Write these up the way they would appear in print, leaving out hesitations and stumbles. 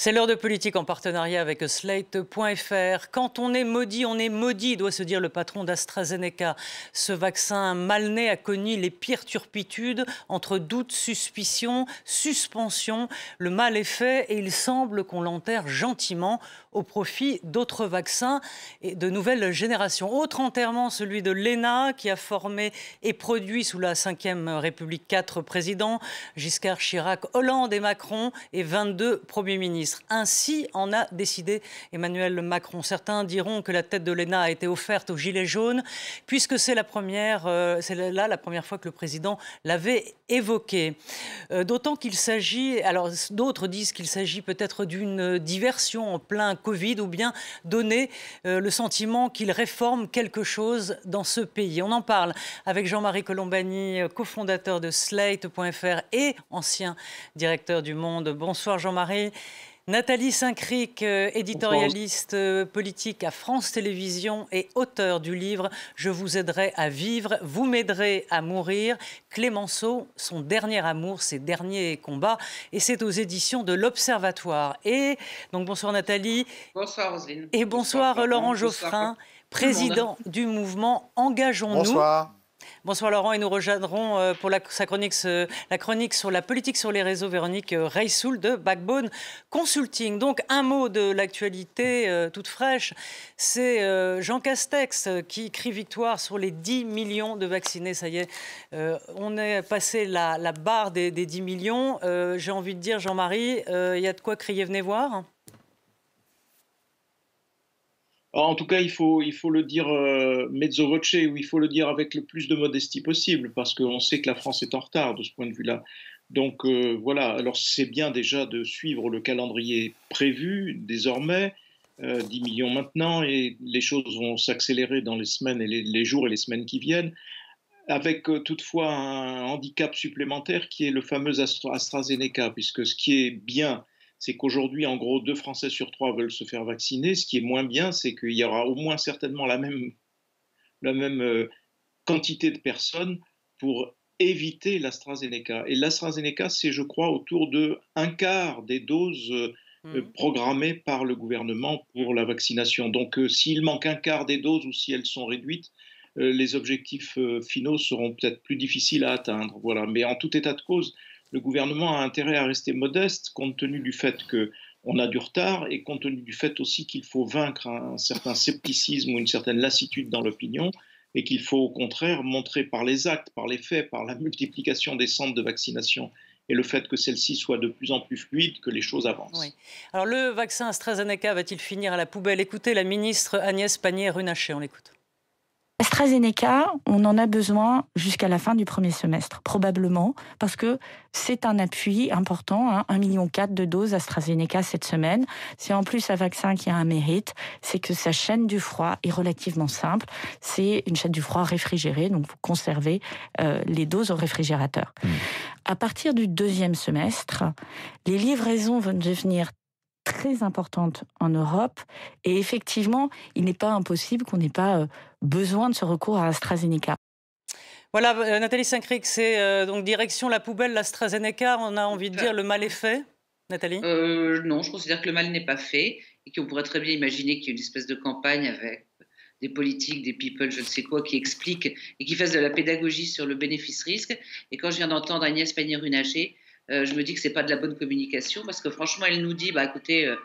C'est l'heure de politique en partenariat avec Slate.fr. Quand on est maudit, doit se dire le patron d'AstraZeneca. Ce vaccin mal né a connu les pires turpitudes entre doute, suspicion, suspension. Le mal est fait et il semble qu'on l'enterre gentiment au profit d'autres vaccins et de nouvelles générations. Autre enterrement, celui de l'ENA qui a formé et produit sous la Ve République 4 présidents, Giscard, Chirac, Hollande et Macron et 22 premiers ministres. Ainsi en a décidé Emmanuel Macron. Certains diront que la tête de l'ENA a été offerte aux Gilets jaunes, puisque c'est la première fois que le président l'avait évoqué. D'autant qu'il s'agit, alors d'autres disent qu'il s'agit peut-être d'une diversion en plein Covid, ou bien donner le sentiment qu'il réforme quelque chose dans ce pays. On en parle avec Jean-Marie Colombani, cofondateur de Slate.fr et ancien directeur du Monde. Bonsoir Jean-Marie. Nathalie Saint-Cric, éditorialiste politique à France Télévisions et auteur du livre « Je vous aiderai à vivre, vous m'aiderez à mourir ». Clémenceau, son dernier amour, ses derniers combats. Et c'est aux éditions de l'Observatoire. Et donc bonsoir Nathalie. Bonsoir Roselyne. Et bonsoir Laurent Geoffrin, président du mouvement Engageons-nous. Bonsoir. Bonsoir Laurent, et nous rejoindrons pour la chronique sur la politique sur les réseaux Véronique Reissoul de Backbone Consulting. Donc un mot de l'actualité toute fraîche, c'est Jean Castex qui crie victoire sur les 10 millions de vaccinés. Ça y est, on est passé la barre des 10 millions. J'ai envie de dire Jean-Marie, il y a de quoi crier venez voir. En tout cas, il faut le dire mezzo voce, ou il faut le dire avec le plus de modestie possible, parce qu'on sait que la France est en retard de ce point de vue-là. Donc voilà, alors c'est bien déjà de suivre le calendrier prévu désormais, 10 millions maintenant, et les choses vont s'accélérer dans les semaines et les jours et les semaines qui viennent, avec toutefois un handicap supplémentaire qui est le fameux AstraZeneca, puisque ce qui est bien, c'est qu'aujourd'hui, en gros, 2 Français sur 3 veulent se faire vacciner. Ce qui est moins bien, c'est qu'il y aura au moins certainement la même quantité de personnes pour éviter l'AstraZeneca. Et l'AstraZeneca, c'est, je crois, autour de 1/4 des doses programmées par le gouvernement pour la vaccination. Donc, s'il manque 1/4 des doses ou si elles sont réduites, les objectifs finaux seront peut-être plus difficiles à atteindre. Voilà. Mais en tout état de cause, le gouvernement a intérêt à rester modeste compte tenu du fait qu'on a du retard et compte tenu du fait aussi qu'il faut vaincre un certain scepticisme ou une certaine lassitude dans l'opinion et qu'il faut au contraire montrer par les actes, par les faits, par la multiplication des centres de vaccination et le fait que celle-ci soit de plus en plus fluide, que les choses avancent. Oui. Alors le vaccin AstraZeneca va-t-il finir à la poubelle? Écoutez la ministre Agnès Pannier-Runacher, on l'écoute. AstraZeneca, on en a besoin jusqu'à la fin du premier semestre, probablement, parce que c'est un appui important, 1,4 million de doses AstraZeneca cette semaine. C'est en plus un vaccin qui a un mérite, c'est que sa chaîne du froid est relativement simple. C'est une chaîne du froid réfrigérée, donc vous conservez les doses au réfrigérateur. À partir du deuxième semestre, les livraisons vont devenir très importante en Europe et effectivement, il n'est pas impossible qu'on n'ait pas besoin de ce recours à AstraZeneca. Voilà, Nathalie Saint-Cric, c'est donc direction la poubelle, l'AstraZeneca, on a envie de dire le mal est fait, Nathalie? Non, je considère que le mal n'est pas fait et qu'on pourrait très bien imaginer qu'il y ait une espèce de campagne avec des politiques, des people, je ne sais quoi, qui expliquent et qui fassent de la pédagogie sur le bénéfice-risque. Et quand je viens d'entendre Agnès Pannier-Runacher, je me dis que c'est pas de la bonne communication parce que franchement, elle nous dit, bah écoutez,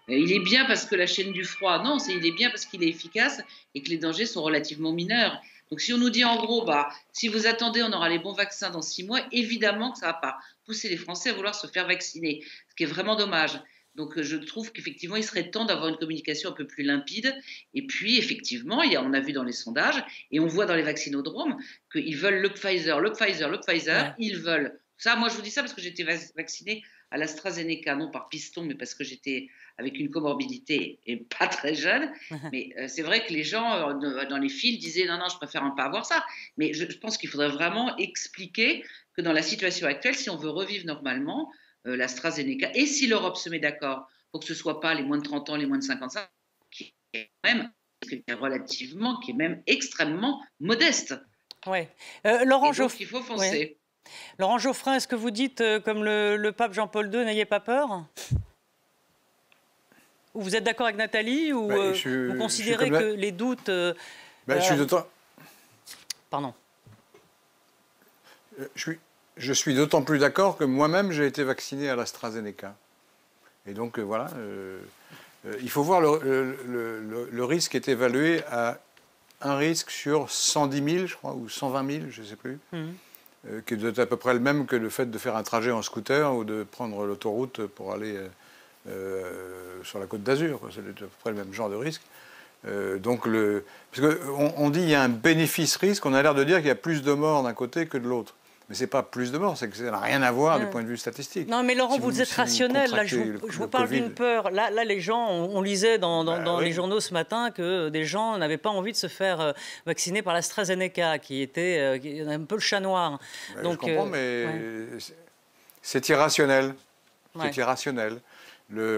il est bien parce que la chaîne du froid, non, il est bien parce qu'il est efficace et que les dangers sont relativement mineurs. Donc si on nous dit en gros, bah si vous attendez, on aura les bons vaccins dans 6 mois, évidemment que ça va pas pousser les Français à vouloir se faire vacciner, ce qui est vraiment dommage. Donc je trouve qu'effectivement, il serait temps d'avoir une communication un peu plus limpide. Et puis effectivement, on a vu dans les sondages et on voit dans les vaccinodromes qu'ils veulent le Pfizer, Ouais. ils veulent. Ça, moi, je vous dis ça parce que j'ai été vaccinée à l'AstraZeneca, non par piston, mais parce que j'étais avec une comorbidité et pas très jeune. Mais c'est vrai que les gens dans les files disaient non, je préfère ne pas avoir ça. Mais je pense qu'il faudrait vraiment expliquer que dans la situation actuelle, si on veut revivre normalement, l'AstraZeneca, et si l'Europe se met d'accord pour que ce ne soit pas les moins de 30 ans, les moins de 55, qui est même extrêmement modeste. Ouais. Laurent Donc il faut foncer. Laurent Geoffrin, est-ce que vous dites, comme le pape Jean-Paul II, n'ayez pas peur? Vous êtes d'accord avec Nathalie ou vous considérez que les doutes... je suis d'autant... Pardon. Je suis d'autant plus d'accord que moi-même, j'ai été vacciné à l'AstraZeneca. Et donc, voilà, il faut voir le risque est évalué à un risque sur 110 000, je crois, ou 120 000, je ne sais plus, qui doit être à peu près le même que le fait de faire un trajet en scooter ou de prendre l'autoroute pour aller sur la Côte d'Azur. C'est à peu près le même genre de risque. Parce qu'on dit qu'il y a un bénéfice-risque, on a l'air de dire qu'il y a plus de morts d'un côté que de l'autre. Mais ce n'est pas plus de morts, c'est que ça n'a rien à voir du point de vue statistique. Non, mais Laurent, vous êtes rationnel. Là, je vous parle d'une peur. Là, les gens, on lisait dans les journaux ce matin que des gens n'avaient pas envie de se faire vacciner par l'AstraZeneca, qui était un peu le chat noir. Donc, je comprends, mais c'est irrationnel. C'est irrationnel.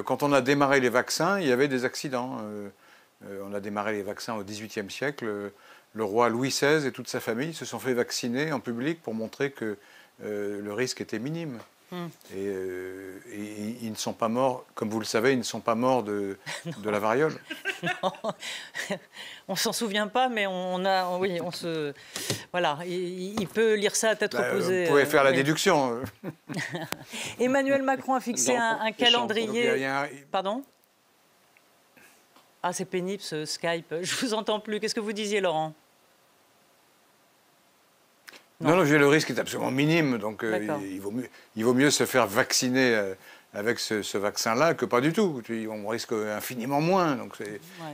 Quand on a démarré les vaccins, il y avait des accidents. On a démarré les vaccins au XVIIIe siècle. Le roi Louis XVI et toute sa famille se sont fait vacciner en public pour montrer que le risque était minime. Et ils ne sont pas morts, comme vous le savez, ils ne sont pas morts de la variole. Non. On s'en souvient pas, mais voilà, il peut lire ça à tête reposée. Vous pouvez faire la déduction. Emmanuel Macron a fixé un calendrier. Pardon ? Ah, c'est pénible ce Skype. Je vous entends plus. Qu'est-ce que vous disiez, Laurent ? Non, le risque est absolument minime. Donc, il vaut mieux se faire vacciner avec ce vaccin-là que pas du tout. On risque infiniment moins. Donc,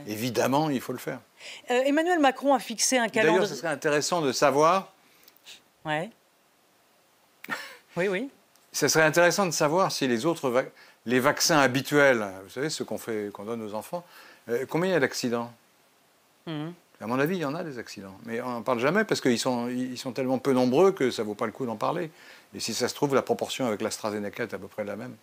évidemment, il faut le faire. Emmanuel Macron a fixé un calendrier. D'ailleurs, ce serait intéressant de savoir... Oui. Oui. Ce serait intéressant de savoir si les vaccins habituels, vous savez, ceux qu'on donne aux enfants, combien il y a d'accidents ? À mon avis, il y en a des accidents. Mais on n'en parle jamais parce qu'ils sont tellement peu nombreux que ça ne vaut pas le coup d'en parler. Et si ça se trouve, la proportion avec l'AstraZeneca est à peu près la même.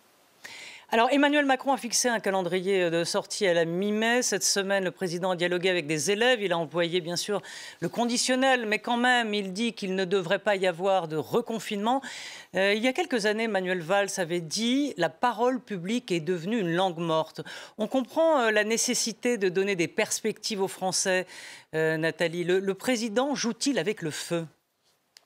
Alors, Emmanuel Macron a fixé un calendrier de sortie à la mi-mai. Cette semaine, le président a dialogué avec des élèves. Il a employé, bien sûr, le conditionnel, mais quand même, il dit qu'il ne devrait pas y avoir de reconfinement. Il y a quelques années, Manuel Valls avait dit « La parole publique est devenue une langue morte ». On comprend la nécessité de donner des perspectives aux Français. Nathalie, le président joue-t-il avec le feu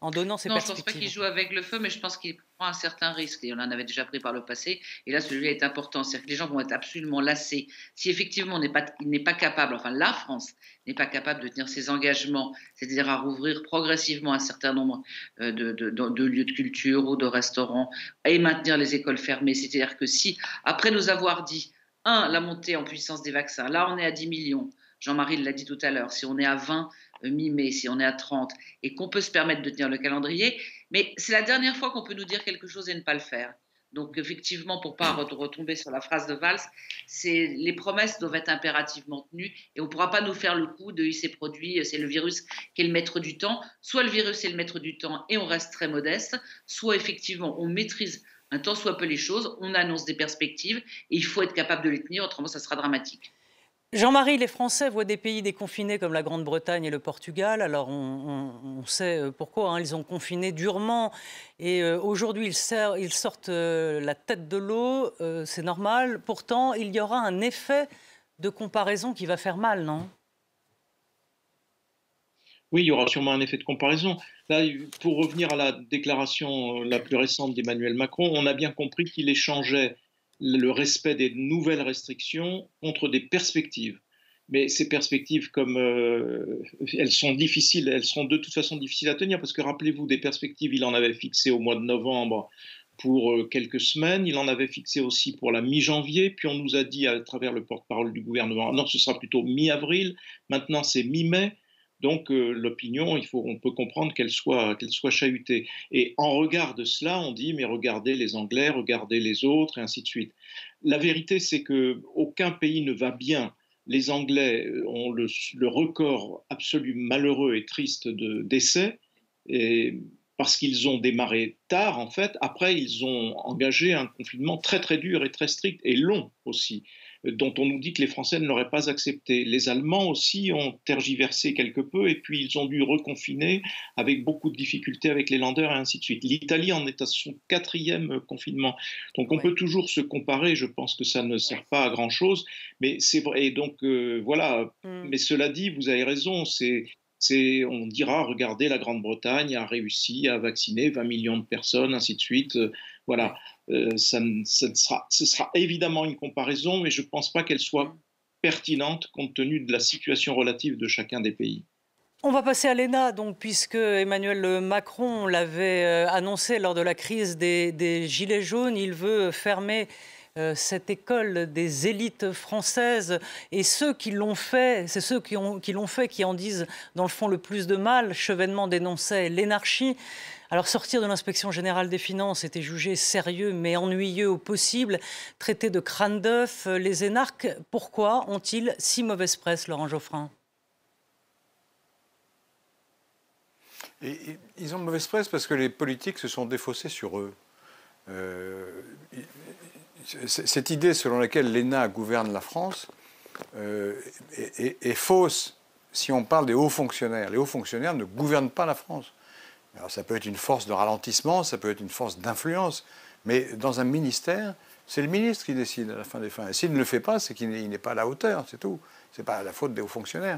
en donnant ces perspectives? Non, je ne pense pas qu'il joue avec le feu, mais je pense qu'il prend un certain risque. Et on en avait déjà pris par le passé. Et là, celui-là est important. C'est-à-dire que les gens vont être absolument lassés. Si effectivement il n'est pas capable, enfin la France n'est pas capable de tenir ses engagements, c'est-à-dire à rouvrir progressivement un certain nombre de lieux de culture ou de restaurants et maintenir les écoles fermées. C'est-à-dire que si, après nous avoir dit, la montée en puissance des vaccins, là on est à 10 millions, Jean-Marie l'a dit tout à l'heure, si on est à 20 mi-mai, si on est à 30, et qu'on peut se permettre de tenir le calendrier, mais c'est la dernière fois qu'on peut nous dire quelque chose et ne pas le faire. Donc effectivement, pour ne pas retomber sur la phrase de Valls, les promesses doivent être impérativement tenues et on ne pourra pas nous faire le coup de « il s'est produit, c'est le virus qui est le maître du temps ». Soit le virus est le maître du temps et on reste très modeste, soit effectivement on maîtrise un tant soit peu les choses, on annonce des perspectives et il faut être capable de les tenir, autrement ça sera dramatique. Jean-Marie, les Français voient des pays déconfinés comme la Grande-Bretagne et le Portugal. Alors, on sait pourquoi. Ils ont confiné durement. Et aujourd'hui, ils sortent la tête de l'eau. C'est normal. Pourtant, il y aura un effet de comparaison qui va faire mal, non ? Oui, il y aura sûrement un effet de comparaison. Là, pour revenir à la déclaration la plus récente d'Emmanuel Macron, on a bien compris qu'il échangeait le respect des nouvelles restrictions contre des perspectives. Mais ces perspectives, comme elles sont difficiles, elles seront de toute façon difficiles à tenir, parce que rappelez-vous, des perspectives, il en avait fixé au mois de novembre pour quelques semaines, il en avait fixé aussi pour la mi-janvier, puis on nous a dit à travers le porte-parole du gouvernement, non, ce sera plutôt mi-avril, maintenant c'est mi-mai. Donc l'opinion, on peut comprendre qu'elle soit chahutée. Et en regard de cela, on dit, mais regardez les Anglais, regardez les autres, et ainsi de suite. La vérité, c'est qu'aucun pays ne va bien. Les Anglais ont le record absolument malheureux et triste de décès, parce qu'ils ont démarré tard, en fait. Après, ils ont engagé un confinement très, très dur et très strict, et long aussi. dont on nous dit que les Français ne l'auraient pas accepté. Les Allemands aussi ont tergiversé quelque peu et puis ils ont dû reconfiner avec beaucoup de difficultés avec les Länder et ainsi de suite. L'Italie en est à son 4e confinement. Donc on peut toujours se comparer, je pense que ça ne sert pas à grand-chose, mais c'est vrai. Et donc voilà, mais cela dit, vous avez raison, on dira, regardez, la Grande-Bretagne a réussi à vacciner 20 millions de personnes, ainsi de suite. Voilà, ce sera évidemment une comparaison, mais je ne pense pas qu'elle soit pertinente compte tenu de la situation relative de chacun des pays. On va passer à l'ENA, donc, puisque Emmanuel Macron l'avait annoncé lors de la crise des Gilets jaunes, il veut fermer cette école des élites françaises, et ceux qui l'ont fait, c'est ceux qui l'ont fait qui en disent dans le fond le plus de mal. Chevènement dénonçait l'énarchie. Alors sortir de l'inspection générale des finances était jugé sérieux mais ennuyeux au possible, traité de crâne d'œuf. Les énarques, pourquoi ont-ils si mauvaise presse, Laurent Geoffrin? Ils ont mauvaise presse parce que les politiques se sont défaussés sur eux. Cette idée selon laquelle l'ENA gouverne la France est fausse si on parle des hauts fonctionnaires. Les hauts fonctionnaires ne gouvernent pas la France. Alors ça peut être une force de ralentissement, ça peut être une force d'influence, mais dans un ministère, c'est le ministre qui décide à la fin des fins. Et s'il ne le fait pas, c'est qu'il n'est pas à la hauteur, c'est tout. Ce n'est pas la faute des hauts fonctionnaires.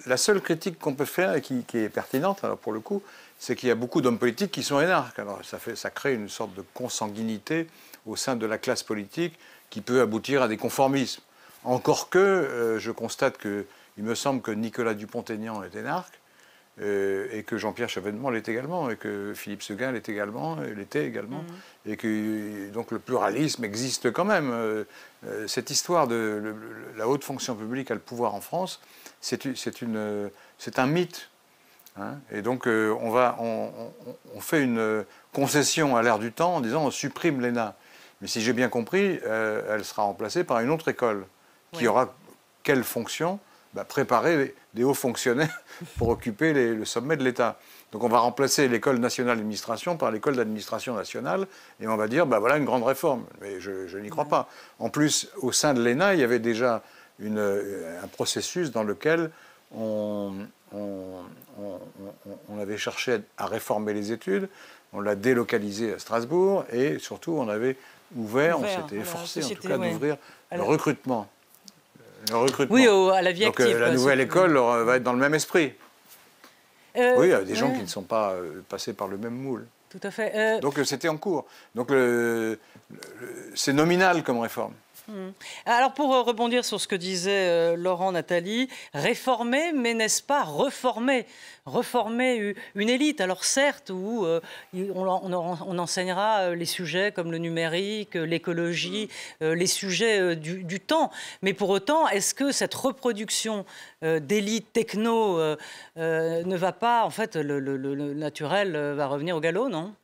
La seule critique qu'on peut faire, et qui est pertinente, alors pour le coup, c'est qu'il y a beaucoup d'hommes politiques qui sont énarques. Alors ça crée une sorte de consanguinité au sein de la classe politique qui peut aboutir à des conformismes. Encore que, je constate qu'il me semble que Nicolas Dupont-Aignan est énarque, et que Jean-Pierre Chevènement l'est également, et que Philippe Séguin l'était également, et que donc le pluralisme existe quand même. Cette histoire de la haute fonction publique à le pouvoir en France, c'est un mythe. Hein, et donc on fait une concession à l'ère du temps en disant on supprime l'ENA. Mais si j'ai bien compris, elle sera remplacée par une autre école qui aura quelle fonction? Préparer des hauts fonctionnaires pour occuper le sommet de l'État. Donc on va remplacer l'école nationale d'administration par l'école d'administration nationale et on va dire, voilà une grande réforme. Mais je n'y crois pas. En plus, au sein de l'ENA, il y avait déjà un processus dans lequel on avait cherché à réformer les études, on l'a délocalisé à Strasbourg et surtout on avait ouvert on s'était efforcé en tout cas d'ouvrir le recrutement. Oui, à la vie active. Donc la nouvelle école va être dans le même esprit. Oui, il y a des gens qui ne sont pas passés par le même moule. Tout à fait. Donc c'était en cours. Donc c'est nominal comme réforme. Alors pour rebondir sur ce que disait Laurent, Nathalie, réformer, mais n'est-ce pas reformer? Reformer une élite. Alors certes, où on enseignera les sujets comme le numérique, l'écologie, les sujets du temps. Mais pour autant, est-ce que cette reproduction d'élite techno ne va pas, en fait, le naturel va revenir au galop, non?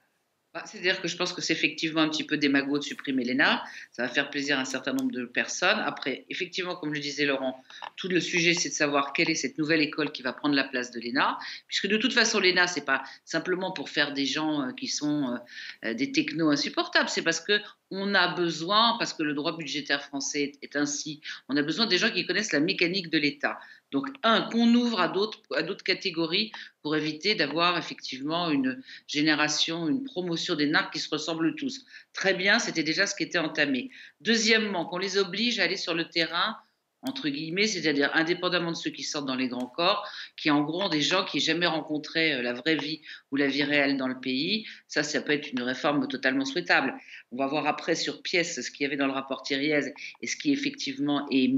C'est-à-dire que je pense que c'est effectivement un petit peu démago de supprimer l'ENA. Ça va faire plaisir à un certain nombre de personnes. Après, effectivement, comme le disait Laurent, tout le sujet, c'est de savoir quelle est cette nouvelle école qui va prendre la place de l'ENA. Puisque de toute façon, l'ENA, ce n'est pas simplement pour faire des gens qui sont des technos insupportables. C'est parce qu'on a besoin, parce que le droit budgétaire français est ainsi, on a besoin des gens qui connaissent la mécanique de l'État. Donc, qu'on ouvre à d'autres catégories pour éviter d'avoir effectivement une génération, une promotion des narcs qui se ressemblent tous. Très bien, c'était déjà ce qui était entamé. Deuxièmement, qu'on les oblige à aller sur le terrain, entre guillemets, c'est-à-dire indépendamment de ceux qui sortent dans les grands corps, qui en gros ont des gens qui n'ont jamais rencontré la vraie vie ou la vie réelle dans le pays. Ça peut être une réforme totalement souhaitable. On va voir après sur pièce ce qu'il y avait dans le rapport Thiriez et ce qui effectivement est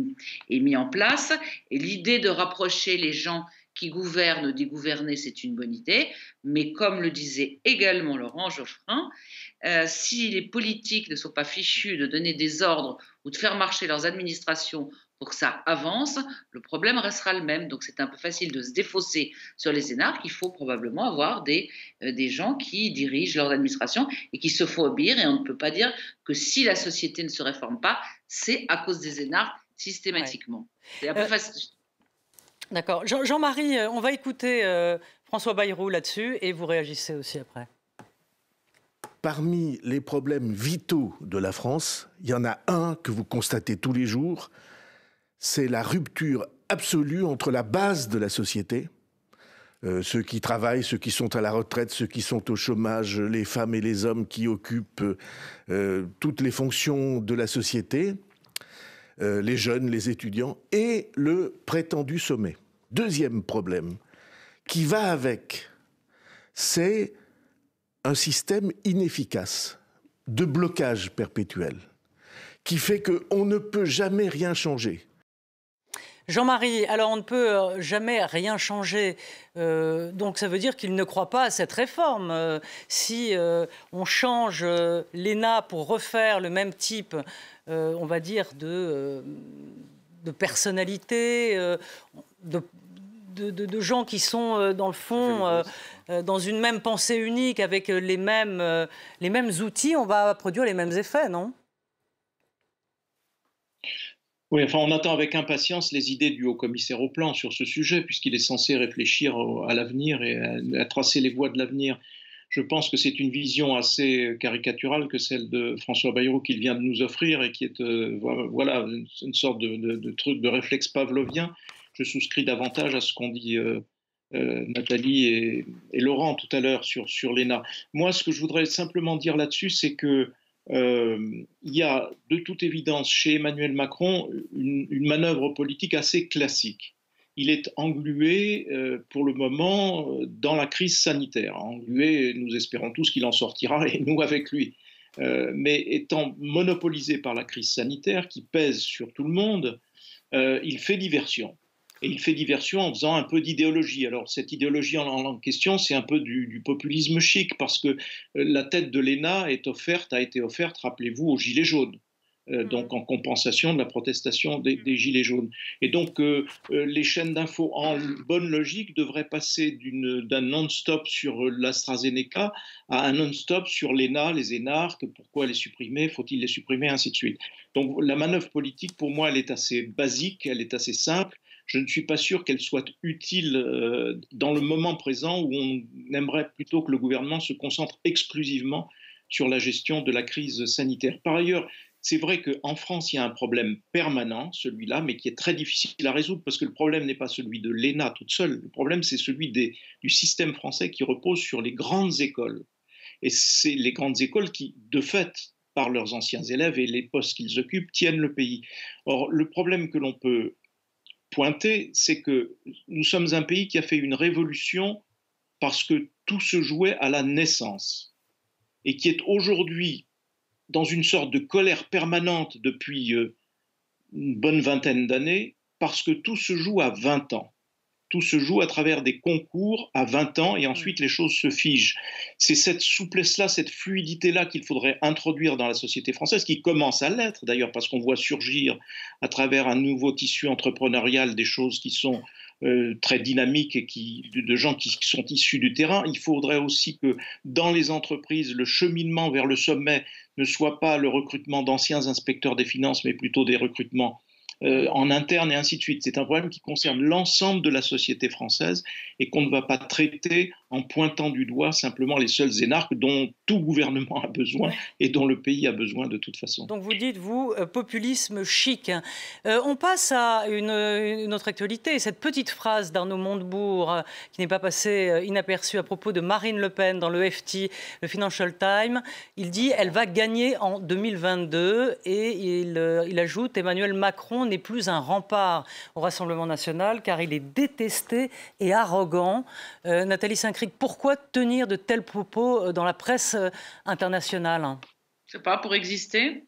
mis en place. Et l'idée de rapprocher les gens qui gouvernent des gouvernés, c'est une bonne idée. Mais comme le disait également Laurent Geoffrin, si les politiques ne sont pas fichus de donner des ordres ou de faire marcher leurs administrations pour que ça avance, le problème restera le même. Donc c'est un peu facile de se défausser sur les énarques. Il faut probablement avoir des gens qui dirigent leur administration et qui se font obéir. Et on ne peut pas dire que si la société ne se réforme pas, c'est à cause des énarques systématiquement. Ouais. C'est un peu facile. D'accord. Jean-Marie, on va écouter François Bayrou là-dessus et vous réagissez aussi après. parmi les problèmes vitaux de la France, il y en a un que vous constatez tous les jours, c'est la rupture absolue entre la base de la société, ceux qui travaillent, ceux qui sont à la retraite, ceux qui sont au chômage, les femmes et les hommes qui occupent toutes les fonctions de la société, les jeunes, les étudiants, et le prétendu sommet. Deuxième problème, qui va avec, c'est un système inefficace, de blocage perpétuel, qui fait qu'on ne peut jamais rien changer. Jean-Marie, alors on ne peut jamais rien changer, donc ça veut dire qu'il ne croit pas à cette réforme. Si on change l'ENA pour refaire le même type, on va dire, de personnalité, de gens qui sont dans le fond dans une même pensée unique avec les mêmes outils, on va produire les mêmes effets, non ? Oui, enfin, on attend avec impatience les idées du haut-commissaire au plan sur ce sujet, puisqu'il est censé réfléchir à l'avenir et à tracer les voies de l'avenir. Je pense que c'est une vision assez caricaturale que celle de François Bayrou qu'il vient de nous offrir et qui est voilà, une sorte de truc de réflexe pavlovien. Je souscris davantage à ce qu'ont dit Nathalie et Laurent tout à l'heure sur l'ENA. Moi, ce que je voudrais simplement dire là-dessus, c'est que il y a de toute évidence chez Emmanuel Macron une manœuvre politique assez classique. Il est englué pour le moment dans la crise sanitaire. Englué, nous espérons tous qu'il en sortira et nous avec lui. Mais étant monopolisé par la crise sanitaire qui pèse sur tout le monde, il fait diversion. Et il fait diversion en faisant un peu d'idéologie. Alors cette idéologie en question, c'est un peu du populisme chic, parce que la tête de l'ENA a été offerte, rappelez-vous, aux Gilets jaunes. Donc en compensation de la protestation des Gilets jaunes. Et donc les chaînes d'infos en bonne logique devraient passer d'un non-stop sur l'AstraZeneca à un non-stop sur l'ENA, les énarques, pourquoi les supprimer, faut-il les supprimer, ainsi de suite. Donc la manœuvre politique, pour moi, elle est assez basique, elle est assez simple. Je ne suis pas sûr qu'elle soit utile dans le moment présent où on aimerait plutôt que le gouvernement se concentre exclusivement sur la gestion de la crise sanitaire. Par ailleurs, c'est vrai qu'en France, il y a un problème permanent, celui-là, mais qui est très difficile à résoudre, parce que le problème n'est pas celui de l'ENA toute seule, le problème c'est celui du système français qui repose sur les grandes écoles. Et c'est les grandes écoles qui, de fait, par leurs anciens élèves et les postes qu'ils occupent, tiennent le pays. Or, le problème que l'on peut pointer, c'est que nous sommes un pays qui a fait une révolution parce que tout se jouait à la naissance, et qui est aujourd'hui dans une sorte de colère permanente depuis une bonne vingtaine d'années, parce que tout se joue à 20 ans. Tout se joue à travers des concours à 20 ans, et ensuite les choses se figent. C'est cette souplesse-là, cette fluidité-là qu'il faudrait introduire dans la société française, qui commence à l'être d'ailleurs, parce qu'on voit surgir à travers un nouveau tissu entrepreneurial des choses qui sont très dynamiques et de gens qui sont issus du terrain. Il faudrait aussi que dans les entreprises, le cheminement vers le sommet ne soit pas le recrutement d'anciens inspecteurs des finances, mais plutôt des recrutements en interne et ainsi de suite. C'est un problème qui concerne l'ensemble de la société française et qu'on ne va pas traiter en pointant du doigt simplement les seuls énarques dont tout gouvernement a besoin et dont le pays a besoin de toute façon. Donc vous dites, vous, populisme chic. On passe à une autre actualité. Cette petite phrase d'Arnaud Montebourg qui n'est pas passée inaperçue à propos de Marine Le Pen dans le FT, le Financial Times. Il dit « Elle va gagner en 2022 » et il ajoute « Emmanuel Macron n'est plus un rempart au Rassemblement national car il est détesté et arrogant. » Nathalie Saint-Cric, pourquoi tenir de tels propos dans la presse internationale ? Je ne sais pas, pour exister.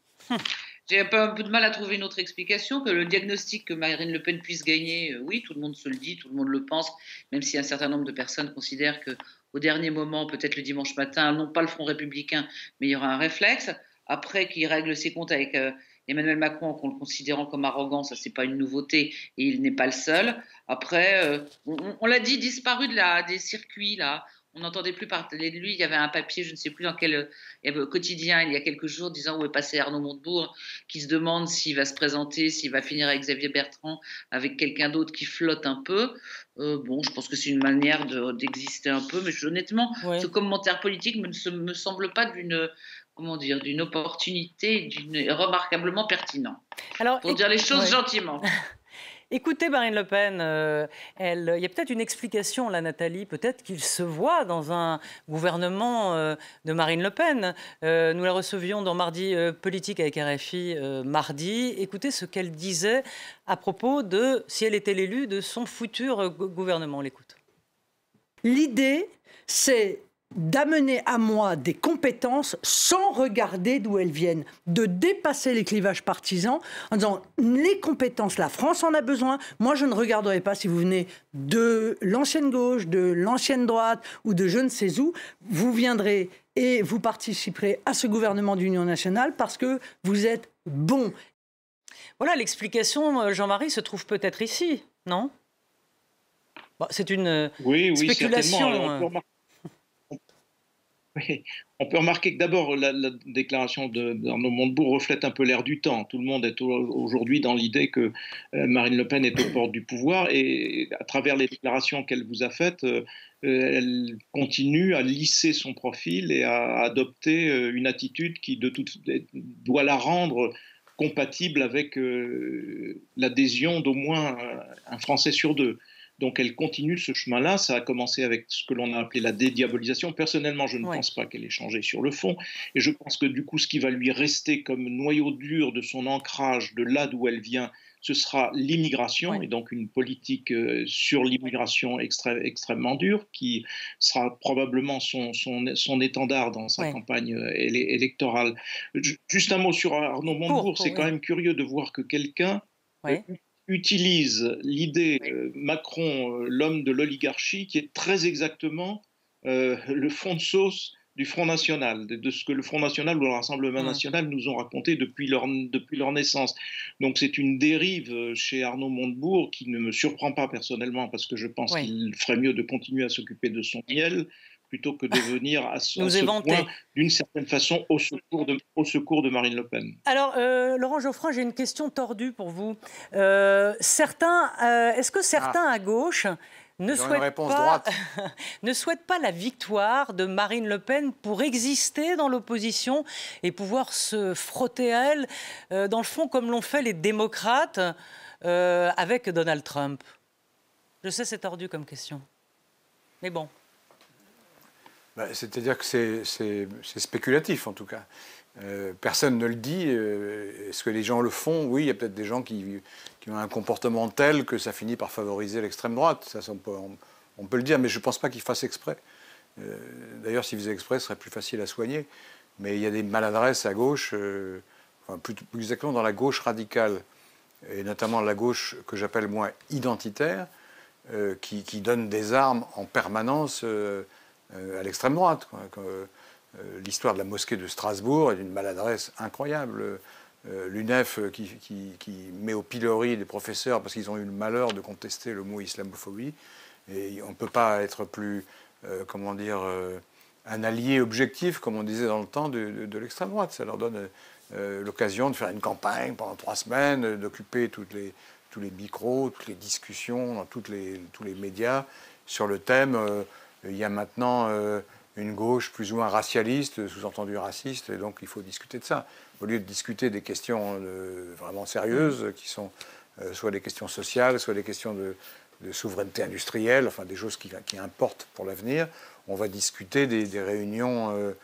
J'ai un peu de mal à trouver une autre explication que le diagnostic que Marine Le Pen puisse gagner. Oui, tout le monde se le dit, tout le monde le pense, même si un certain nombre de personnes considèrent qu'au dernier moment, peut-être le dimanche matin, non pas le Front républicain, mais il y aura un réflexe. Après, qu'il règle ses comptes avec Emmanuel Macron, en le considérant comme arrogant, ça c'est pas une nouveauté et il n'est pas le seul. Après, on l'a dit, disparu des circuits là. On n'entendait plus parler de lui. Il y avait un papier, je ne sais plus dans quel quotidien, il y a quelques jours, disant où est passé Arnaud Montebourg, qui se demande s'il va se présenter, s'il va finir avec Xavier Bertrand, avec quelqu'un d'autre qui flotte un peu. Bon, je pense que c'est une manière d'exister un peu, mais honnêtement, ce commentaire politique ne me semble pas d'une opportunité, remarquablement pertinent. Alors, pour dire les choses gentiment. Écoutez Marine Le Pen, il y a peut-être une explication là, Nathalie, peut-être qu'il se voit dans un gouvernement de Marine Le Pen. Nous la recevions dans Mardi Politique avec RFI mardi. Écoutez ce qu'elle disait à propos de, si elle était l'élue, de son futur gouvernement. On l'écoute. L'idée, c'est d'amener à moi des compétences sans regarder d'où elles viennent, de dépasser les clivages partisans en disant les compétences, la France en a besoin. Moi, je ne regarderai pas si vous venez de l'ancienne gauche, de l'ancienne droite ou de je ne sais où. Vous viendrez et vous participerez à ce gouvernement d'union nationale parce que vous êtes bon. Voilà, l'explication, Jean-Marie, se trouve peut-être ici, non? Bon, c'est une spéculation. Oui, on peut remarquer que d'abord, la déclaration d'Arnaud Montebourg reflète un peu l'air du temps. Tout le monde est aujourd'hui dans l'idée que Marine Le Pen est aux portes du pouvoir et à travers les déclarations qu'elle vous a faites, elle continue à lisser son profil et à adopter une attitude qui doit la rendre compatible avec l'adhésion d'au moins un Français sur deux. Donc elle continue ce chemin-là. Ça a commencé avec ce que l'on a appelé la dédiabolisation. Personnellement, je ne pense pas qu'elle ait changé sur le fond. Et je pense que du coup, ce qui va lui rester comme noyau dur de son ancrage, de là d'où elle vient, ce sera l'immigration, et donc une politique sur l'immigration extrêmement dure, qui sera probablement son étendard dans sa campagne électorale. Juste un mot sur Arnaud Montebourg. C'est quand même curieux de voir que quelqu'un utilise l'idée Macron, l'homme de l'oligarchie, qui est très exactement le fond de sauce du Front National, de ce que le Front National ou le Rassemblement National nous ont raconté depuis leur naissance. Donc c'est une dérive chez Arnaud Montebourg qui ne me surprend pas personnellement, parce que je pense qu'il ferait mieux de continuer à s'occuper de son miel plutôt que de venir à ce point, d'une certaine façon, au secours de Marine Le Pen. Alors, Laurent Geoffrin, j'ai une question tordue pour vous. Est-ce que certains à gauche ne souhaitent pas la victoire de Marine Le Pen pour exister dans l'opposition et pouvoir se frotter à elle, dans le fond, comme l'ont fait les démocrates avec Donald Trump? Je sais, c'est tordu comme question. Mais bon. C'est-à-dire que c'est spéculatif, en tout cas. Personne ne le dit. Est-ce que les gens le font? Oui, il y a peut-être des gens qui ont un comportement tel que ça finit par favoriser l'extrême droite. Ça, on peut le dire, mais je ne pense pas qu'ils fassent exprès. D'ailleurs, s'ils faisaient exprès, ce serait plus facile à soigner. Mais il y a des maladresses à gauche, plus exactement dans la gauche radicale, et notamment la gauche que j'appelle moi identitaire, qui donne des armes en permanence à l'extrême droite. L'histoire de la mosquée de Strasbourg est d'une maladresse incroyable. L'UNEF qui met au pilori des professeurs parce qu'ils ont eu le malheur de contester le mot islamophobie. Et on ne peut pas être plus, un allié objectif, comme on disait dans le temps, de l'extrême droite. Ça leur donne l'occasion de faire une campagne pendant 3 semaines, d'occuper tous les micros, toutes les discussions dans tous les médias sur le thème. Il y a maintenant une gauche plus ou moins racialiste, sous-entendu raciste, et donc il faut discuter de ça. Au lieu de discuter des questions vraiment sérieuses, qui sont soit des questions sociales, soit des questions de souveraineté industrielle, enfin des choses qui importent pour l'avenir, on va discuter des réunions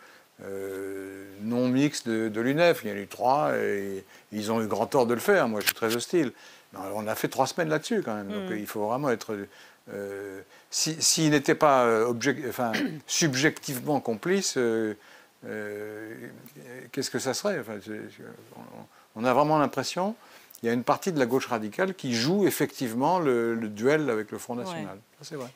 non mixtes de l'UNEF. Il y en a eu 3, et ils ont eu grand tort de le faire. Moi, je suis très hostile. On a fait 3 semaines là-dessus, quand même. Donc il faut vraiment être... S'il n'était pas subjectivement complice, qu'est-ce que ça serait? On a vraiment l'impression qu'il y a une partie de la gauche radicale qui joue effectivement le duel avec le Front National. C'est vrai.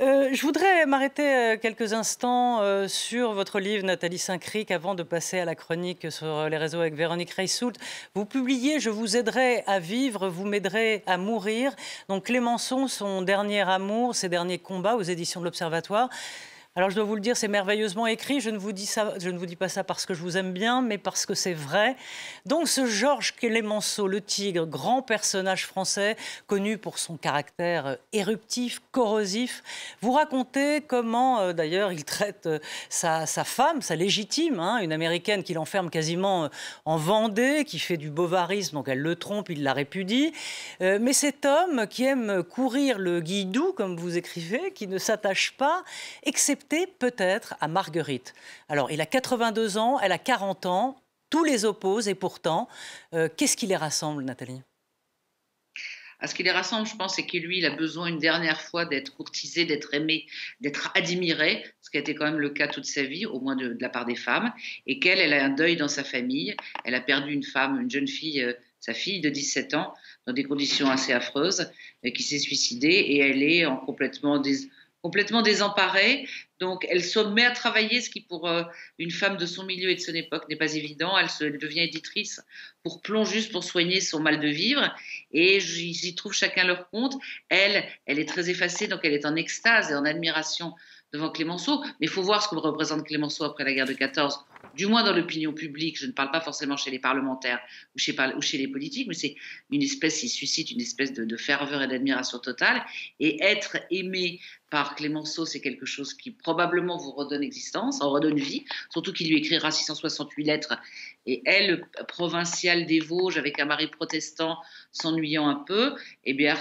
Je voudrais m'arrêter quelques instants sur votre livre, Nathalie Saint-Cric, avant de passer à la chronique sur les réseaux avec Véronique Reissoult. Vous publiez « Je vous aiderai à vivre, vous m'aiderez à mourir ». Donc Clémenceau, son dernier amour, ses derniers combats aux éditions de l'Observatoire. Alors je dois vous le dire, c'est merveilleusement écrit. Je ne vous dis pas ça parce que je vous aime bien, mais parce que c'est vrai. Donc ce Georges Clemenceau, le tigre, grand personnage français, connu pour son caractère éruptif, corrosif, vous racontez comment, d'ailleurs, il traite sa femme, sa légitime, hein, une Américaine qu'il enferme quasiment en Vendée, qui fait du bovarisme, donc elle le trompe, il la répudie. Mais cet homme qui aime courir le guilledou, comme vous écrivez, qui ne s'attache pas, excepté peut-être à Marguerite. Alors, il a 82 ans, elle a 40 ans, tous les opposent et pourtant, qu'est-ce qui les rassemble, Nathalie ? Ce qui les rassemble, je pense, c'est que lui, il a besoin une dernière fois d'être courtisé, d'être aimé, d'être admiré, ce qui a été quand même le cas toute sa vie, au moins de la part des femmes, et qu'elle, elle a un deuil dans sa famille. Elle a perdu une femme, une jeune fille, sa fille de 17 ans, dans des conditions assez affreuses, qui s'est suicidée, et elle est complètement désemparée. Donc, elle se met à travailler, ce qui pour une femme de son milieu et de son époque n'est pas évident. Elle devient éditrice juste pour soigner son mal de vivre. Et ils y trouvent chacun leur compte. Elle est très effacée, donc elle est en extase et en admiration devant Clemenceau. Mais il faut voir ce que représente Clemenceau après la guerre de 14, du moins dans l'opinion publique. Je ne parle pas forcément chez les parlementaires ou chez les politiques, mais c'est il suscite une espèce de ferveur et d'admiration totale. Et être aimé par Clemenceau, c'est quelque chose qui probablement vous redonne existence, en redonne vie, surtout qu'il lui écrira 668 lettres. Et elle, provinciale des Vosges, avec un mari protestant, s'ennuyant un peu, eh bien,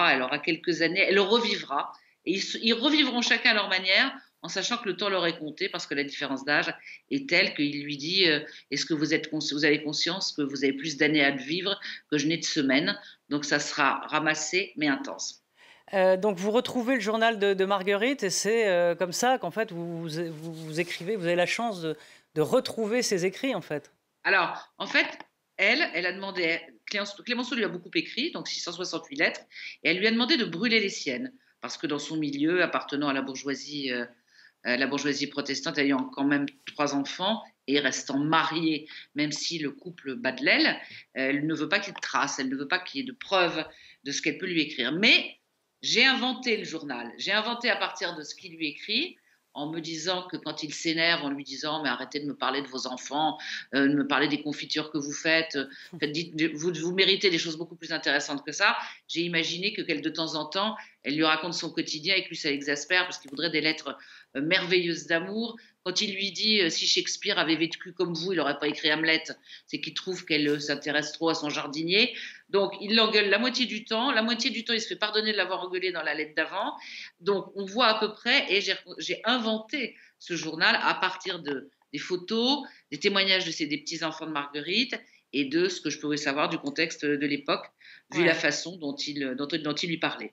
elle aura quelques années, elle le revivra. Et ils revivront chacun à leur manière, en sachant que le temps leur est compté, parce que la différence d'âge est telle qu'il lui dit est-ce que vous avez conscience que vous avez plus d'années à vivre que je n'ai de semaines, donc ça sera ramassé mais intense. Donc vous retrouvez le journal de Marguerite et c'est comme ça qu'en fait vous écrivez, vous avez la chance de retrouver ses écrits en fait. Alors en fait, elle a demandé, Clemenceau lui a beaucoup écrit, donc 668 lettres, et elle lui a demandé de brûler les siennes, parce que dans son milieu, appartenant à la bourgeoisie protestante, ayant quand même 3 enfants et restant mariée, même si le couple bat de l'aile, elle ne veut pas qu'il y ait de traces, elle ne veut pas qu'il y ait de preuves de ce qu'elle peut lui écrire. Mais j'ai inventé le journal. J'ai inventé à partir de ce qu'il lui écrit, en me disant que quand il s'énerve, en lui disant « mais arrêtez de me parler de vos enfants, de me parler des confitures que vous faites, vous méritez des choses beaucoup plus intéressantes que ça », j'ai imaginé que de temps en temps, elle lui raconte son quotidien et que lui, ça l'exaspère parce qu'il voudrait des lettres merveilleuses d'amour. Quand il lui dit si Shakespeare avait vécu comme vous, il n'aurait pas écrit Hamlet, c'est qu'il trouve qu'elle s'intéresse trop à son jardinier. Donc il l'engueule la moitié du temps. La moitié du temps, il se fait pardonner de l'avoir engueulé dans la lettre d'avant. Donc on voit à peu près, et j'ai inventé ce journal à partir des photos, des témoignages des petits-enfants de Marguerite et de ce que je pouvais savoir du contexte de l'époque, vu la façon dont il lui parlait.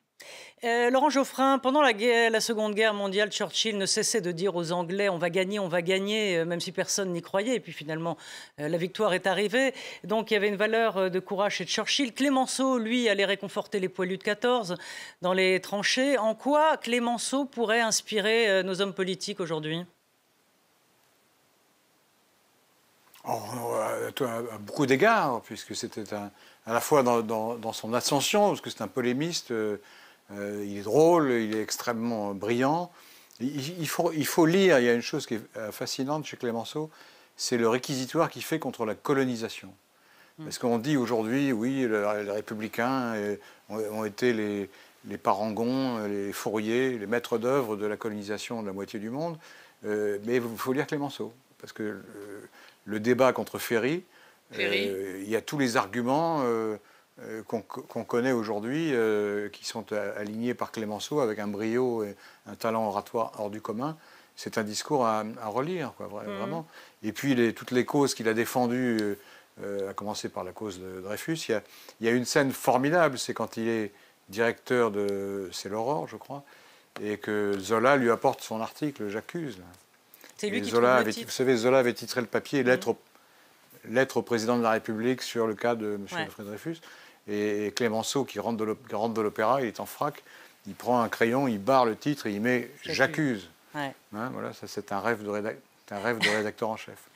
Laurent Geoffrin, pendant la Seconde Guerre mondiale, Churchill ne cessait de dire aux Anglais « on va gagner », même si personne n'y croyait. Et puis finalement, la victoire est arrivée. Donc il y avait une valeur de courage chez Churchill. Clemenceau, lui, allait réconforter les poilus de 14 dans les tranchées. En quoi Clemenceau pourrait inspirer nos hommes politiques aujourd'hui ? À beaucoup d'égards, puisque c'était à la fois dans son ascension, parce que c'est un polémiste, il est drôle, il est extrêmement brillant. Il faut lire, il y a une chose qui est fascinante chez Clemenceau, c'est le réquisitoire qu'il fait contre la colonisation. Parce qu'on dit aujourd'hui, oui, les républicains ont été les parangons, les fourriers, les maîtres d'œuvre de la colonisation de la moitié du monde, mais il faut lire Clemenceau, parce que le débat contre Ferry, il y a tous les arguments qu'on connaît aujourd'hui, qui sont alignés par Clemenceau avec un brio et un talent oratoire hors du commun. C'est un discours à relire, quoi, vraiment. Et puis toutes les causes qu'il a défendues, à commencer par la cause de Dreyfus, il y a une scène formidable, c'est quand il est directeur c'est l'Aurore, je crois, et que Zola lui apporte son article « J'accuse ». C'est lui qui Zola vous savez, Zola avait titré le papier lettre au président de la République sur le cas de M. Alfred Dreyfus. Et Clemenceau, qui rentre de l'opéra, il est en frac, il prend un crayon, il barre le titre et il met « J'accuse ». Voilà, ça c'est un rêve de rédacteur en chef.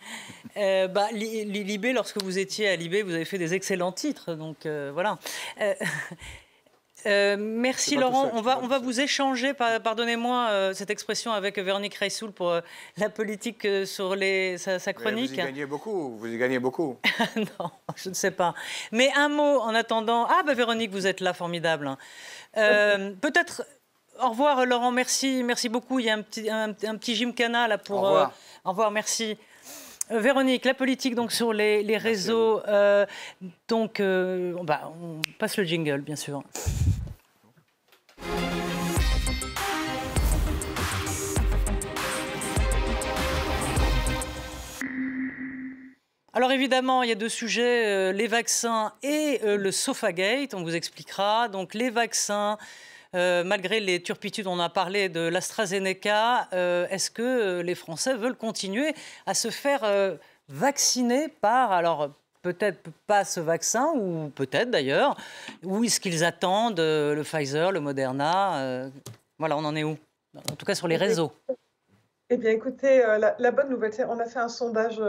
Libé, lorsque vous étiez à Libé, vous avez fait des excellents titres, donc voilà. Merci Laurent. On va vous échanger, pardonnez-moi cette expression, avec Véronique Reissoul pour la politique sur sa chronique. Vous y gagnez beaucoup. Non, je ne sais pas. Mais un mot en attendant. Ah ben Véronique, vous êtes là, formidable. Peut-être, au revoir Laurent, merci beaucoup. Il y a un petit gymkhana là pour... Au revoir, merci. Véronique, la politique donc sur les réseaux. On passe le jingle, bien sûr. Alors évidemment, il y a deux sujets, les vaccins et le Sofagate, on vous expliquera. Donc les vaccins, malgré les turpitudes, on a parlé de l'AstraZeneca, est-ce que les Français veulent continuer à se faire vacciner par, alors peut-être pas ce vaccin, ou peut-être d'ailleurs, ou est-ce qu'ils attendent le Pfizer, le Moderna voilà, on en est où? En tout cas sur les réseaux. Eh bien, écoutez, la bonne nouvelle, c'est on a fait un sondage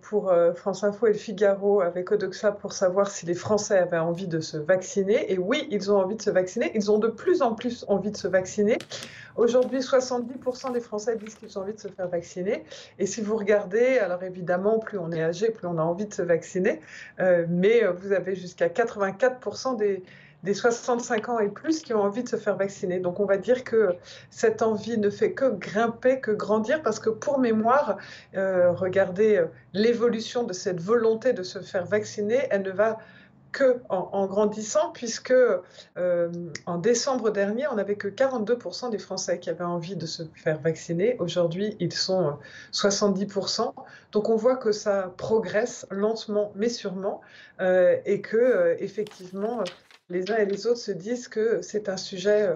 pour France Info et Le Figaro avec Odoxa pour savoir si les Français avaient envie de se vacciner. Et oui, ils ont envie de se vacciner. Ils ont de plus en plus envie de se vacciner. Aujourd'hui, 70% des Français disent qu'ils ont envie de se faire vacciner. Et si vous regardez, alors évidemment, plus on est âgé, plus on a envie de se vacciner. Mais vous avez jusqu'à 84% des 65 ans et plus qui ont envie de se faire vacciner. Donc on va dire que cette envie ne fait que grimper, que grandir, parce que pour mémoire, regardez l'évolution de cette volonté de se faire vacciner, elle ne va que en grandissant, puisque en décembre dernier, on n'avait que 42% des Français qui avaient envie de se faire vacciner. Aujourd'hui, ils sont 70%. Donc on voit que ça progresse lentement mais sûrement, et que effectivement, les uns et les autres se disent que c'est un sujet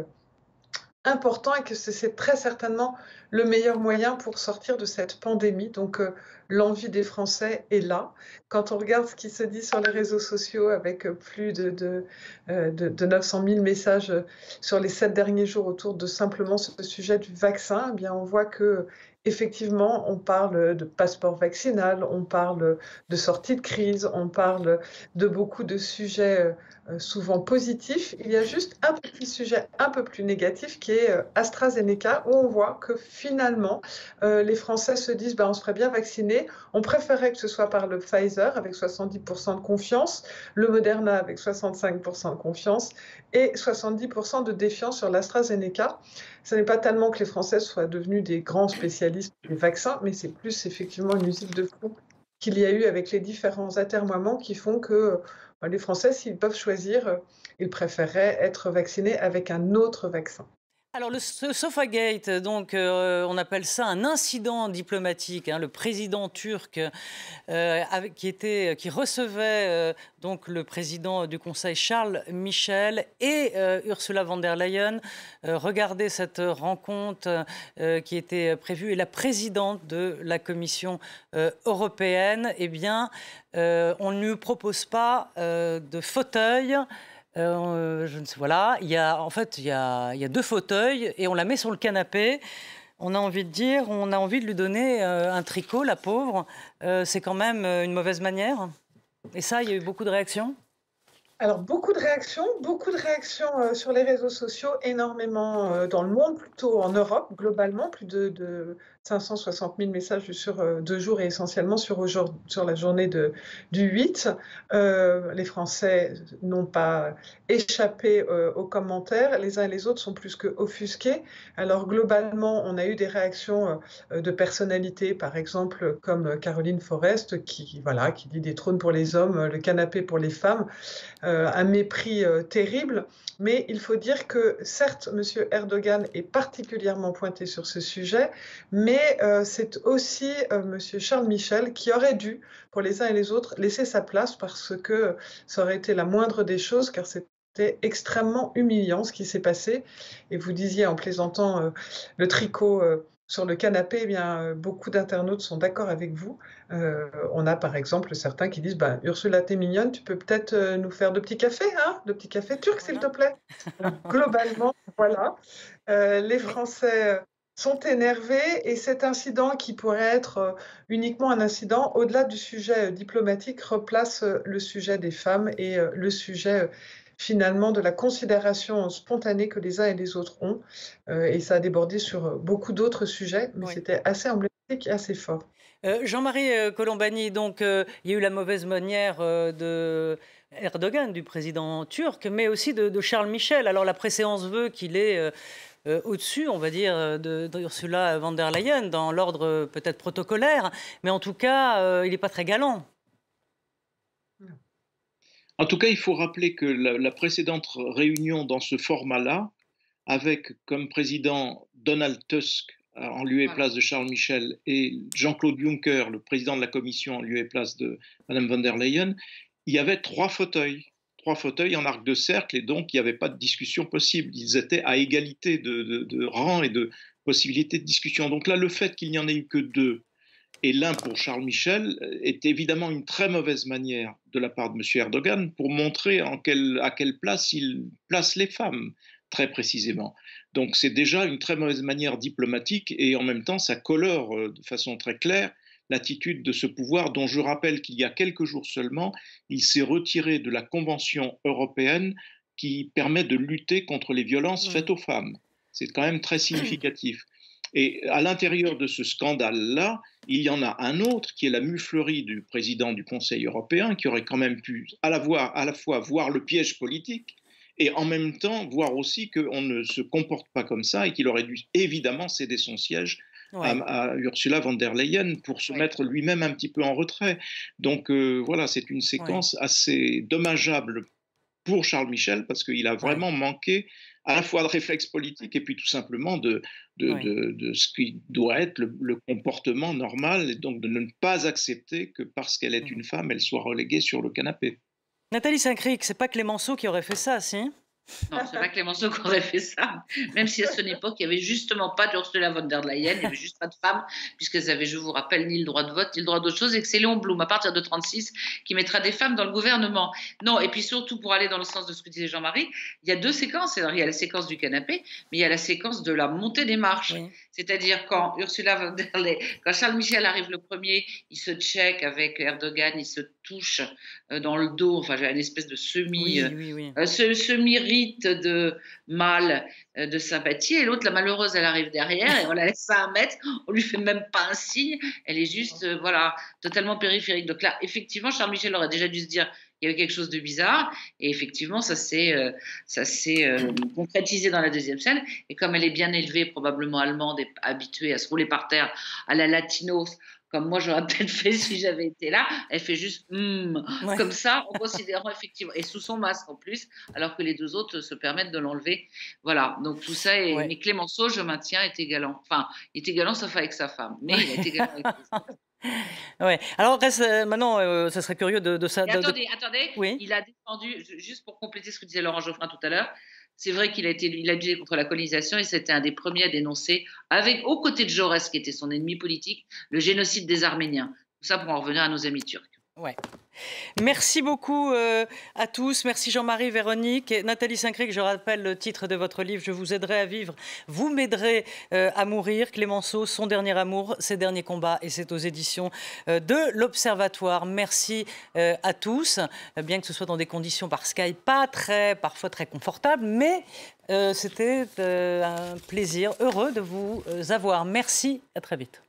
important et que c'est très certainement le meilleur moyen pour sortir de cette pandémie. Donc l'envie des Français est là. Quand on regarde ce qui se dit sur les réseaux sociaux, avec plus de 900 000 messages sur les 7 derniers jours autour de simplement ce sujet du vaccin, eh bien on voit que effectivement, on parle de passeport vaccinal, on parle de sortie de crise, on parle de beaucoup de sujets souvent positifs. Il y a juste un petit sujet un peu plus négatif qui est AstraZeneca, où on voit que finalement, les Français se disent on se ferait bien vacciner. On préférait que ce soit par le Pfizer avec 70% de confiance, le Moderna avec 65% de confiance et 70% de défiance sur l'AstraZeneca. Ce n'est pas tellement que les Français soient devenus des grands spécialistes des vaccins, mais c'est plus effectivement une musique de fond qu'il y a eu avec les différents atermoiements qui font que les Français, s'ils peuvent choisir, ils préféreraient être vaccinés avec un autre vaccin. Alors le Sofagate, donc on appelle ça un incident diplomatique. Le président turc qui recevait donc le président du Conseil Charles Michel et Ursula von der Leyen. Regardez cette rencontre qui était prévue, et la présidente de la Commission européenne, eh bien, on ne lui propose pas de fauteuil. Je ne sais, voilà, il y a deux fauteuils et on la met sur le canapé. On a envie de lui donner un tricot, la pauvre. C'est quand même une mauvaise manière. Et ça, il y a eu beaucoup de réactions. Alors, beaucoup de réactions sur les réseaux sociaux, énormément dans le monde, plutôt en Europe, globalement, plus de 560 000 messages sur 2 jours et essentiellement sur la journée du 8. Les Français n'ont pas échappé aux commentaires. Les uns et les autres sont plus que offusqués. Alors, globalement, on a eu des réactions de personnalités, par exemple, comme Caroline Forest, qui dit des trônes pour les hommes, le canapé pour les femmes. Un mépris terrible, mais il faut dire que certes, M. Erdogan est particulièrement pointé sur ce sujet, mais c'est aussi M. Charles Michel qui aurait dû, pour les uns et les autres, laisser sa place, parce que ça aurait été la moindre des choses, car c'était extrêmement humiliant ce qui s'est passé. Et vous disiez en plaisantant le tricot sur le canapé, eh bien, beaucoup d'internautes sont d'accord avec vous. On a par exemple certains qui disent Ursula, t'es mignonne, tu peux peut-être nous faire de petits cafés, de petits cafés turcs, s'il te plaît. Globalement, voilà. Les Français sont énervés, et cet incident qui pourrait être uniquement un incident, au-delà du sujet diplomatique, replace le sujet des femmes et le sujet finalement de la considération spontanée que les uns et les autres ont. Et ça a débordé sur beaucoup d'autres sujets, mais c'était assez emblématique et assez fort. Jean-Marie Colombani, donc il y a eu la mauvaise manière de Erdogan, du président turc, mais aussi de Charles Michel. Alors la préséance veut qu'il est au-dessus, on va dire, d'Ursula von der Leyen, dans l'ordre peut-être protocolaire, mais en tout cas, il n'est pas très galant. En tout cas, il faut rappeler que la précédente réunion dans ce format-là, avec comme président Donald Tusk en lieu et place de Charles Michel et Jean-Claude Juncker, le président de la Commission en lieu et place de Mme von der Leyen, il y avait 3 fauteuils en arc de cercle, et donc il n'y avait pas de discussion possible. Ils étaient à égalité de rang et de possibilités de discussion. Donc là, le fait qu'il n'y en ait eu que 2, et l'un pour Charles Michel, est évidemment une très mauvaise manière de la part de M. Erdogan pour montrer à quelle place il place les femmes, très précisément. Donc c'est déjà une très mauvaise manière diplomatique, et en même temps ça colore de façon très claire l'attitude de ce pouvoir, dont je rappelle qu'il y a quelques jours seulement, il s'est retiré de la Convention européenne qui permet de lutter contre les violences faites aux femmes. C'est quand même très significatif. Et à l'intérieur de ce scandale-là, il y en a un autre qui est la muflerie du président du Conseil européen, qui aurait quand même pu à la fois voir le piège politique et en même temps voir aussi qu'on ne se comporte pas comme ça, et qu'il aurait dû évidemment céder son siège à Ursula von der Leyen pour se mettre lui-même un petit peu en retrait. Donc voilà, c'est une séquence assez dommageable pour Charles Michel, parce qu'il a vraiment manqué à la fois de réflexe politique et puis tout simplement de ce qui doit être le comportement normal, et donc de ne pas accepter que parce qu'elle est une femme, elle soit reléguée sur le canapé. Nathalie Saint-Cric, c'est pas Clémenceau qui aurait fait ça, si? Non, c'est pas Clémenceau qui aurait fait ça. Même si à son époque, il n'y avait justement pas d'Ursula von der Leyen, il n'y avait juste pas de femmes, puisqu'elles avaient, je vous rappelle, ni le droit de vote, ni le droit d'autre chose, et que c'est Léon Blum, à partir de 1936, qui mettra des femmes dans le gouvernement. Non, et puis surtout, pour aller dans le sens de ce que disait Jean-Marie, il y a 2 séquences. Alors, il y a la séquence du canapé, mais il y a la séquence de la montée des marches. C'est-à-dire quand quand Charles Michel arrive le premier, il se check avec Erdogan, il se touche dans le dos, enfin, j'ai une espèce de semi-rite de mâle de sympathie, et l'autre, la malheureuse, elle arrive derrière et on la laisse à 1 mètre, on lui fait même pas un signe, elle est juste voilà, totalement périphérique. Donc là, effectivement, Charles Michel aurait déjà dû se dire il y avait quelque chose de bizarre, et effectivement ça s'est concrétisé dans la 2e scène, et comme elle est bien élevée, probablement allemande et habituée à se rouler par terre à la latinos, comme moi j'aurais peut-être fait si j'avais été là, elle fait juste comme ça, en considérant effectivement, et sous son masque en plus, alors que les 2 autres se permettent de l'enlever. Voilà, donc tout ça est... Mais Clémenceau, je maintiens, était galant. Enfin, il était galant sauf avec sa femme, mais il était galant avec les autres. Ouais. Alors maintenant, ça serait curieux de ça. Attendez, oui. Il a défendu, juste pour compléter ce que disait Laurent Geoffrin tout à l'heure, c'est vrai qu'il a lutté contre la colonisation, et c'était un des premiers à dénoncer, aux côtés de Jaurès, qui était son ennemi politique, le génocide des Arméniens. Tout ça pour en revenir à nos amis turcs. Ouais. Merci beaucoup à tous. Merci Jean-Marie, Véronique. Et Nathalie Saint-Cric, je rappelle le titre de votre livre, Je vous aiderai à vivre, vous m'aiderez à mourir. Clémenceau, son dernier amour, ses derniers combats. Et c'est aux éditions de l'Observatoire. Merci à tous. Bien que ce soit dans des conditions par Skype parfois très confortables, mais c'était un plaisir heureux de vous avoir. Merci, à très vite.